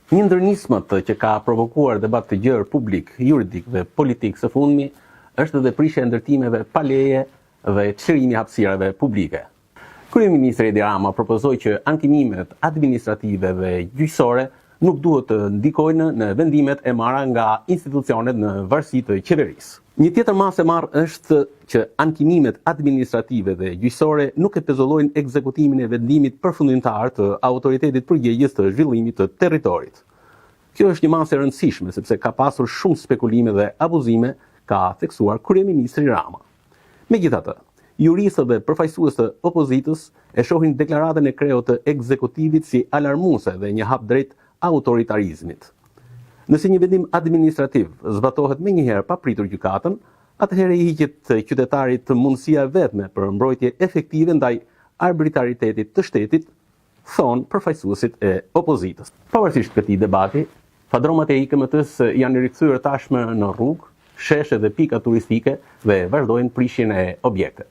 Një ndër nismat që ka provokuar debat të gjerë publik, juridik dhe politik së fundmi është edhe prishja e ndërtimeve pa leje dhe çlirimi i hapësirave publike. Kryeministri Edi Rama propozoi që ankimin administrative dhe gjyqësore nuk duhet të ndikojnë në vendimet e marra nga institucionet në varësi të qeverisë. Një tjetër masë e marrë është që ankimimet administrative dhe gjyqësore nuk e pezullojnë ekzekutimin e vendimit përfundimtar të autoritetit përgjegjës të zhvillimit të territorit. Kjo është një masë e rëndësishme sepse ka pasur shumë spekulime dhe abuzime, ka theksuar kryeministri Rama. Megjithatë, juristët dhe përfaqësues të opozitës e shohin deklaratën e kreut të ekzekutivit si alarmuese dhe një hap drejt autoritarizmit. Nëse një vendim administrativ zbatohet menjëherë pa pritur gjykatën, atëherë i hiqet qytetarit mundësia vetme për mbrojtje efektive ndaj arbitraritetit të shtetit, thonë përfaqësuesit e opozitës. Pavarësisht këtij debati, padromat e IKMT-s janë rikthyer tashmë në rrugë, sheshe dhe pika turistike dhe vazhdojnë prishjen e objekte.